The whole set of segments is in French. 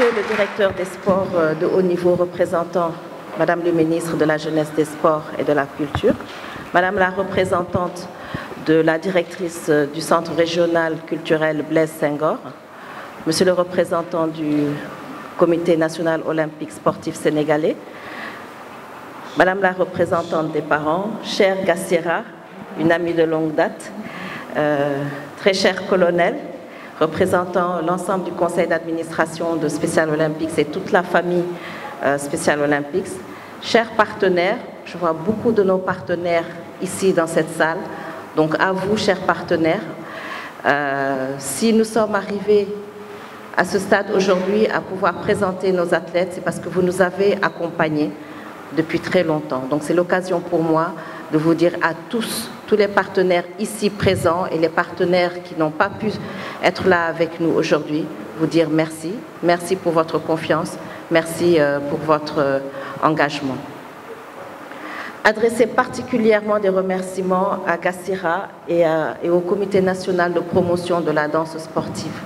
Monsieur le directeur des sports de haut niveau représentant Madame le ministre de la Jeunesse, des Sports et de la Culture, Madame la représentante de la directrice du Centre régional culturel Blaise Senghor, Monsieur le représentant du Comité national olympique sportif sénégalais, Madame la représentante des parents, chère Gassira, une amie de longue date, très cher colonel, représentant l'ensemble du conseil d'administration de Special Olympics et toute la famille Special Olympics, chers partenaires, je vois beaucoup de nos partenaires ici dans cette salle, donc à vous, chers partenaires, si nous sommes arrivés à ce stade aujourd'hui à pouvoir présenter nos athlètes, c'est parce que vous nous avez accompagnés depuis très longtemps. Donc c'est l'occasion pour moi de vous dire à tous les partenaires ici présents et les partenaires qui n'ont pas pu être là avec nous aujourd'hui, vous dire merci. Merci pour votre confiance, merci pour votre engagement. Adresser particulièrement des remerciements à Gassira et au Comité national de promotion de la danse sportive.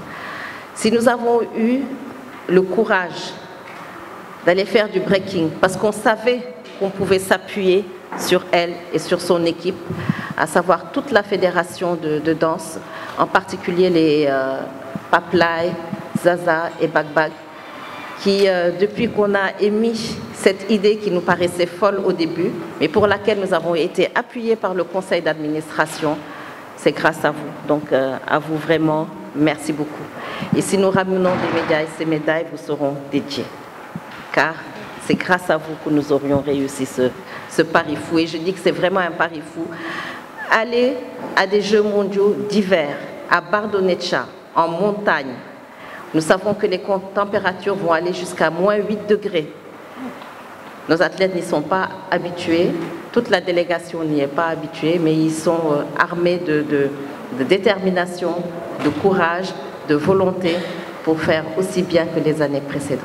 Si nous avons eu le courage d'aller faire du breaking, parce qu'on savait qu'on pouvait s'appuyer sur elle et sur son équipe, à savoir toute la fédération de danse, en particulier les Paplay, Zaza et Bagbag, qui, depuis qu'on a émis cette idée qui nous paraissait folle au début, mais pour laquelle nous avons été appuyés par le conseil d'administration, c'est grâce à vous. Donc, à vous vraiment, merci beaucoup. Et si nous ramenons des médailles, ces médailles vous seront dédiées. Car c'est grâce à vous que nous aurions réussi ce pari fou. Et je dis que c'est vraiment un pari fou. Aller à des Jeux mondiaux d'hiver, à Bardoneccia, en montagne, nous savons que les températures vont aller jusqu'à moins 8 degrés. Nos athlètes n'y sont pas habitués, toute la délégation n'y est pas habituée, mais ils sont armés de détermination, de courage, de volonté pour faire aussi bien que les années précédentes.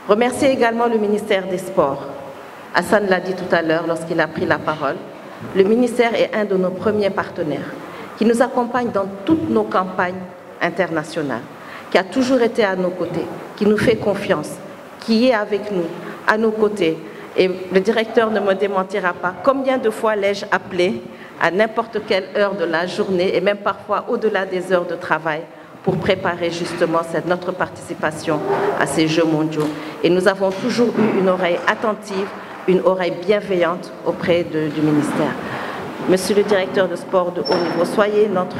Remercier également le ministère des Sports. Hassan l'a dit tout à l'heure lorsqu'il a pris la parole. Le ministère est un de nos premiers partenaires qui nous accompagne dans toutes nos campagnes internationales, qui a toujours été à nos côtés, qui nous fait confiance, qui est avec nous, à nos côtés. Et le directeur ne me démentira pas. Combien de fois l'ai-je appelé à n'importe quelle heure de la journée et même parfois au-delà des heures de travail pour préparer justement notre participation à ces Jeux mondiaux. Et nous avons toujours eu une oreille attentive, une oreille bienveillante auprès du ministère. Monsieur le directeur de sport de haut niveau, soyez notre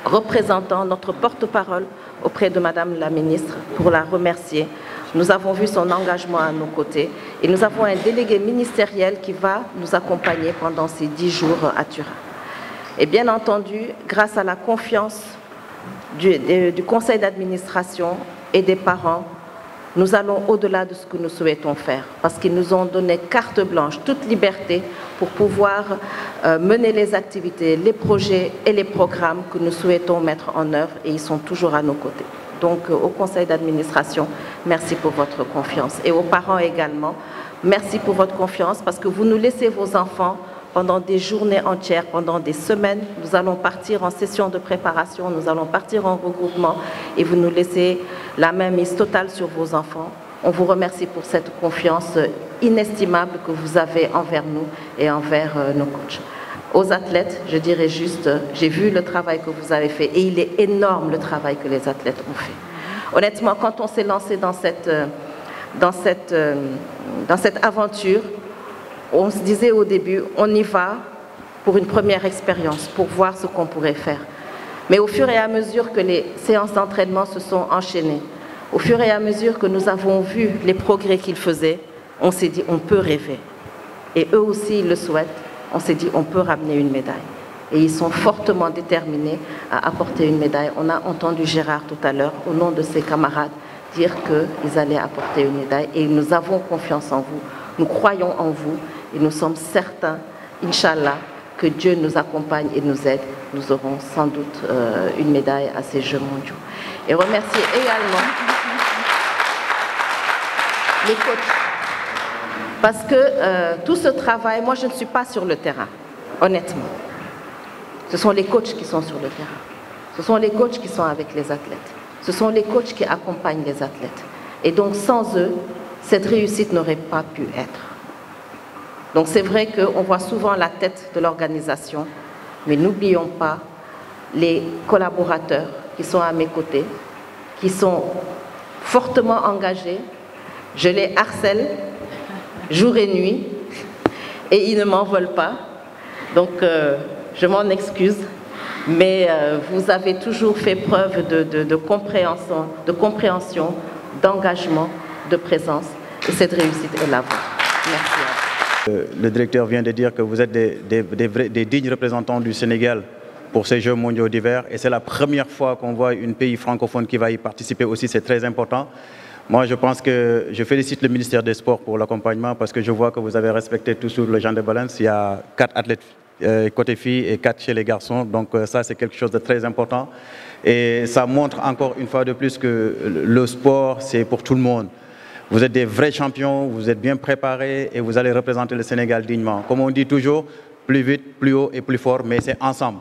représentant, notre porte-parole auprès de Madame la ministre pour la remercier. Nous avons vu son engagement à nos côtés et nous avons un délégué ministériel qui va nous accompagner pendant ces 10 jours à Turin. Et bien entendu, grâce à la confiance du conseil d'administration et des parents, nous allons au-delà de ce que nous souhaitons faire, parce qu'ils nous ont donné carte blanche, toute liberté pour pouvoir mener les activités, les projets et les programmes que nous souhaitons mettre en œuvre, et ils sont toujours à nos côtés. Donc au conseil d'administration, merci pour votre confiance. Et aux parents également, merci pour votre confiance, parce que vous nous laissez vos enfants pendant des journées entières, pendant des semaines. Nous allons partir en session de préparation, nous allons partir en regroupement et vous nous laissez la mainmise totale sur vos enfants. On vous remercie pour cette confiance inestimable que vous avez envers nous et envers nos coachs. Aux athlètes, je dirais juste, j'ai vu le travail que vous avez fait et il est énorme le travail que les athlètes ont fait. Honnêtement, quand on s'est lancé dans cette aventure, on se disait au début, on y va pour une première expérience, pour voir ce qu'on pourrait faire. Mais au fur et à mesure que les séances d'entraînement se sont enchaînées, au fur et à mesure que nous avons vu les progrès qu'ils faisaient, on s'est dit, on peut rêver. Et eux aussi, ils le souhaitent. On s'est dit, on peut ramener une médaille. Et ils sont fortement déterminés à apporter une médaille. On a entendu Gérard tout à l'heure, au nom de ses camarades, dire qu'ils allaient apporter une médaille. Et nous avons confiance en vous. Nous croyons en vous. Et nous sommes certains, Inch'Allah, que Dieu nous accompagne et nous aide. Nous aurons sans doute une médaille à ces Jeux mondiaux. Et remercier également les coachs. Parce que tout ce travail, moi je ne suis pas sur le terrain, honnêtement. Ce sont les coachs qui sont sur le terrain. Ce sont les coachs qui sont avec les athlètes. ce sont les coachs qui accompagnent les athlètes. Et donc, sans eux, cette réussite n'aurait pas pu être. Donc, c'est vrai qu'on voit souvent la tête de l'organisation, mais n'oublions pas les collaborateurs qui sont à mes côtés, qui sont fortement engagés. Je les harcèle jour et nuit et ils ne m'en veulent pas. Donc, je m'en excuse. Mais vous avez toujours fait preuve de compréhension, d'engagement, de présence. Et cette réussite est la vôtre. Merci à vous. Le directeur vient de dire que vous êtes des dignes représentants du Sénégal pour ces Jeux mondiaux d'hiver. Et c'est la première fois qu'on voit un pays francophone qui va y participer aussi. C'est très important. Moi, je pense que je félicite le ministère des Sports pour l'accompagnement parce que je vois que vous avez respecté toujours le genre de balance. Il y a 4 athlètes côté filles et 4 chez les garçons. Donc ça, c'est quelque chose de très important. Et ça montre encore une fois de plus que le sport, c'est pour tout le monde. Vous êtes des vrais champions, vous êtes bien préparés et vous allez représenter le Sénégal dignement. Comme on dit toujours, plus vite, plus haut et plus fort, mais c'est ensemble.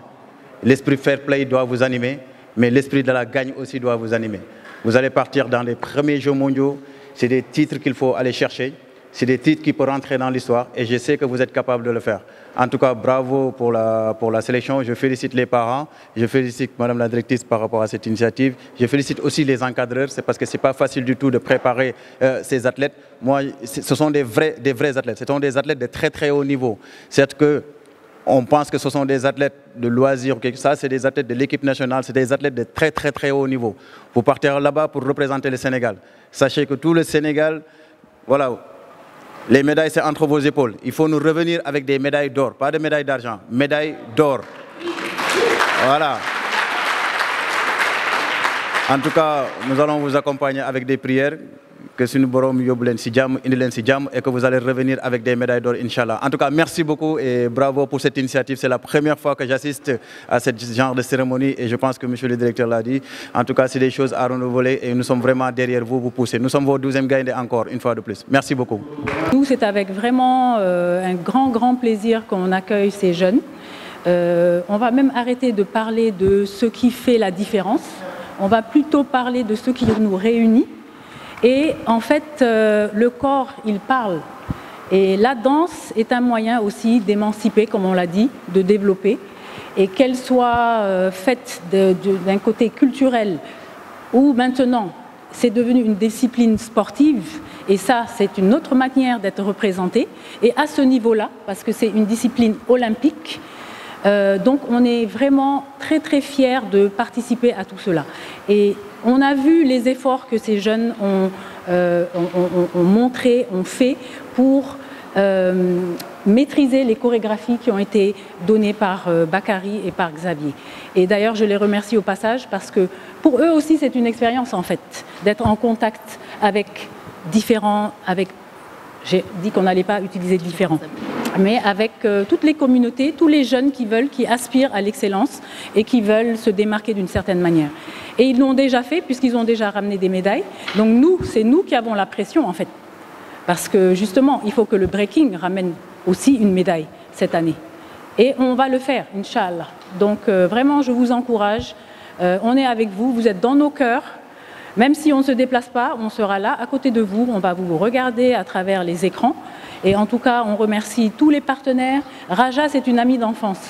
L'esprit fair play doit vous animer, mais l'esprit de la gagne aussi doit vous animer. Vous allez partir dans les premiers Jeux mondiaux. C'est des titres qu'il faut aller chercher. C'est des titres qui peuvent rentrer dans l'histoire et je sais que vous êtes capable de le faire. En tout cas, bravo pour la sélection. Je félicite les parents. Je félicite Madame la directrice par rapport à cette initiative. Je félicite aussi les encadreurs. C'est parce que ce n'est pas facile du tout de préparer ces athlètes. Moi, ce sont des vrais athlètes. Ce sont des athlètes de très très haut niveau. Certes que on pense que ce sont des athlètes de loisirs, ça c'est des athlètes de l'équipe nationale, c'est des athlètes de très très très haut niveau. Vous partez là-bas pour représenter le Sénégal. Sachez que tout le Sénégal, voilà, les médailles c'est entre vos épaules. Il faut nous revenir avec des médailles d'or, pas de médailles d'argent, médailles d'or. Voilà. En tout cas, nous allons vous accompagner avec des prières. Que si nous et que vous allez revenir avec des médailles d'or, Inch'Allah. En tout cas, merci beaucoup et bravo pour cette initiative. C'est la première fois que j'assiste à ce genre de cérémonie et je pense que monsieur le directeur l'a dit. En tout cas, c'est des choses à renouveler et nous sommes vraiment derrière vous, vous poussez. Nous sommes vos 12e gagnants encore, une fois de plus. Merci beaucoup. Nous, c'est avec vraiment un grand plaisir qu'on accueille ces jeunes. On va même arrêter de parler de ce qui fait la différence. On va plutôt parler de ce qui nous réunit. Et en fait, le corps, il parle. Et la danse est un moyen aussi d'émanciper, comme on l'a dit, de développer. Et qu'elle soit faite d'un côté culturel ou maintenant, c'est devenu une discipline sportive. Et ça, c'est une autre manière d'être représenté. Et à ce niveau-là, parce que c'est une discipline olympique, donc on est vraiment très fiers de participer à tout cela. Et on a vu les efforts que ces jeunes ont montré, ont fait pour maîtriser les chorégraphies qui ont été données par Bakary et par Xavier. Et d'ailleurs, je les remercie au passage parce que pour eux aussi, c'est une expérience en fait, d'être en contact avec différents, j'ai dit qu'on n'allait pas utiliser différents, mais avec toutes les communautés, tous les jeunes qui aspirent à l'excellence et qui veulent se démarquer d'une certaine manière. Et ils l'ont déjà fait puisqu'ils ont déjà ramené des médailles. Donc nous, c'est nous qui avons la pression en fait. Parce que justement, il faut que le breaking ramène aussi une médaille cette année. Et on va le faire, Inch'Allah. Donc vraiment, je vous encourage. On est avec vous, vous êtes dans nos cœurs. Même si on ne se déplace pas, on sera là à côté de vous. On va vous regarder à travers les écrans. Et en tout cas, on remercie tous les partenaires. Raja, c'est une amie d'enfance.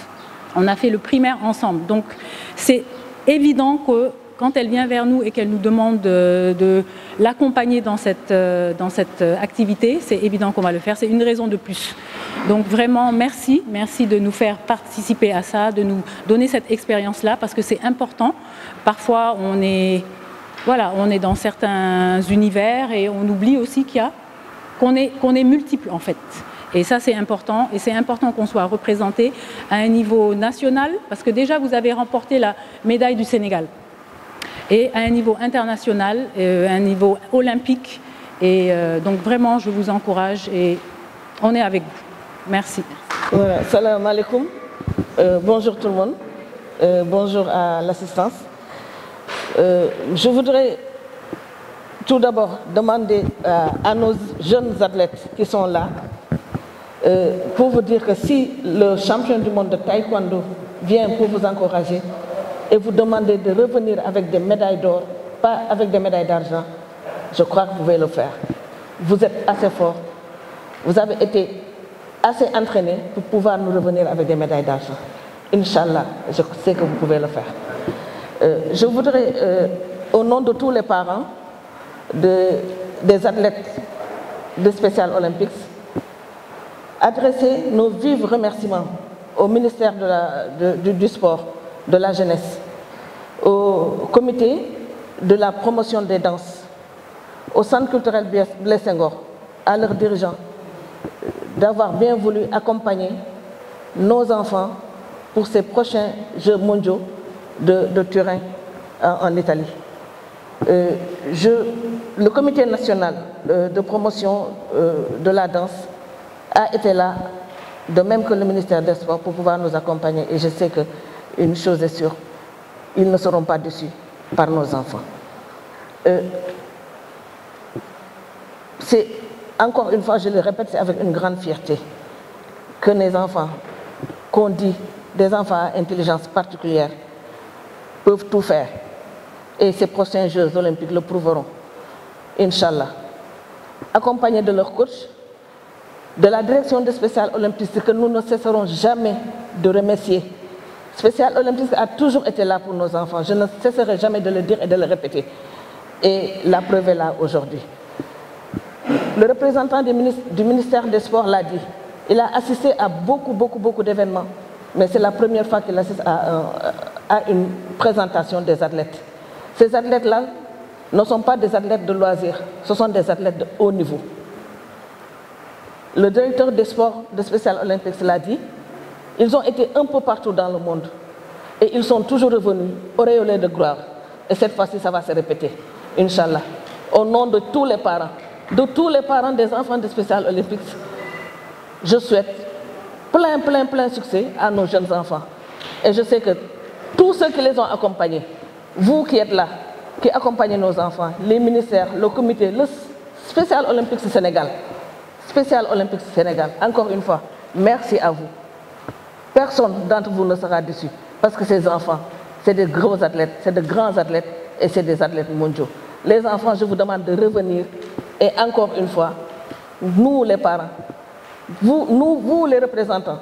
On a fait le primaire ensemble. Donc, c'est évident que quand elle vient vers nous et qu'elle nous demande de l'accompagner dans cette activité, c'est évident qu'on va le faire. C'est une raison de plus. Donc, vraiment, merci. Merci de nous faire participer à ça, de nous donner cette expérience-là, parce que c'est important. Parfois, on est dans certains univers et on oublie aussi qu'on est multiple en fait. Et ça c'est important. Et c'est important qu'on soit représenté à un niveau national, parce que déjà vous avez remporté la médaille du Sénégal. Et à un niveau international, à un niveau olympique. Et donc vraiment je vous encourage et on est avec vous. Merci. Voilà. Salam alaikum. Bonjour tout le monde. Bonjour à l'assistance. Je voudrais tout d'abord demander à nos jeunes athlètes qui sont là pour vous dire que si le champion du monde de taekwondo vient pour vous encourager et vous demander de revenir avec des médailles d'or, pas avec des médailles d'argent, je crois que vous pouvez le faire. Vous êtes assez fort, vous avez été assez entraîné pour pouvoir nous revenir avec des médailles d'argent. Inch'Allah, je sais que vous pouvez le faire. Je voudrais, au nom de tous les parents des athlètes de Special Olympics, adresser nos vifs remerciements au ministère du Sport, de la Jeunesse, au comité de la promotion des danses, au Centre culturel Blaise Senghor, à leurs dirigeants, d'avoir bien voulu accompagner nos enfants pour ces prochains Jeux mondiaux de Turin en Italie. Le comité national de promotion de la danse a été là, de même que le ministère des Sports, pour pouvoir nous accompagner. Et je sais qu'une chose est sûre, ils ne seront pas déçus par nos enfants. C'est, encore une fois, je le répète, c'est avec une grande fierté que les enfants, qu'on dit des enfants à intelligence particulière, peuvent tout faire. Et ces prochains Jeux olympiques le prouveront, Inch'Allah. Accompagnés de leur coach, de la direction de Special Olympics, que nous ne cesserons jamais de remercier. Special Olympics a toujours été là pour nos enfants. Je ne cesserai jamais de le dire et de le répéter. Et la preuve est là aujourd'hui. Le représentant du ministère des Sports l'a dit. Il a assisté à beaucoup d'événements. Mais c'est la première fois qu'il assiste à une présentation des athlètes. Ces athlètes-là ne sont pas des athlètes de loisirs, ce sont des athlètes de haut niveau. Le directeur des sports de Special Olympics l'a dit, ils ont été un peu partout dans le monde et ils sont toujours revenus auréolés de gloire. Et cette fois-ci, ça va se répéter, Inch'Allah. Au nom de tous les parents des enfants de Special Olympics, je souhaite plein succès à nos jeunes enfants. Et je sais que tous ceux qui les ont accompagnés, vous qui êtes là, qui accompagnez nos enfants, les ministères, le comité, le Special Olympics Sénégal, encore une fois, merci à vous. Personne d'entre vous ne sera déçu parce que ces enfants, c'est des gros athlètes, c'est de grands athlètes et c'est des athlètes mondiaux. Les enfants, je vous demande de revenir et encore une fois, nous les parents, vous les représentants,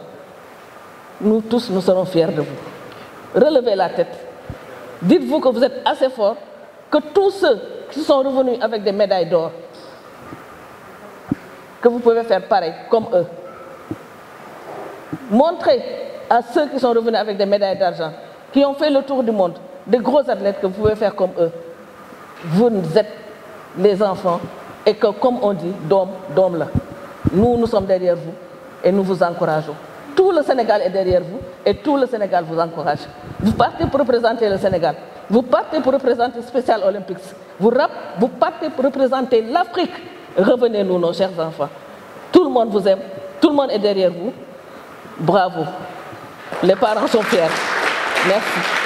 nous tous, nous serons fiers de vous. Relevez la tête. Dites-vous que vous êtes assez forts, que tous ceux qui sont revenus avec des médailles d'or, que vous pouvez faire pareil, comme eux. Montrez à ceux qui sont revenus avec des médailles d'argent, qui ont fait le tour du monde, des gros athlètes, que vous pouvez faire comme eux. Vous êtes les enfants et que, comme on dit, d'homme là. Nous sommes derrière vous et nous vous encourageons. Tout le Sénégal est derrière vous et tout le Sénégal vous encourage. Vous partez pour représenter le Sénégal. Vous partez pour représenter Special Olympics. Vous partez pour représenter l'Afrique. Revenez-nous, nos chers enfants. Tout le monde vous aime. Tout le monde est derrière vous. Bravo. Les parents sont fiers. Merci.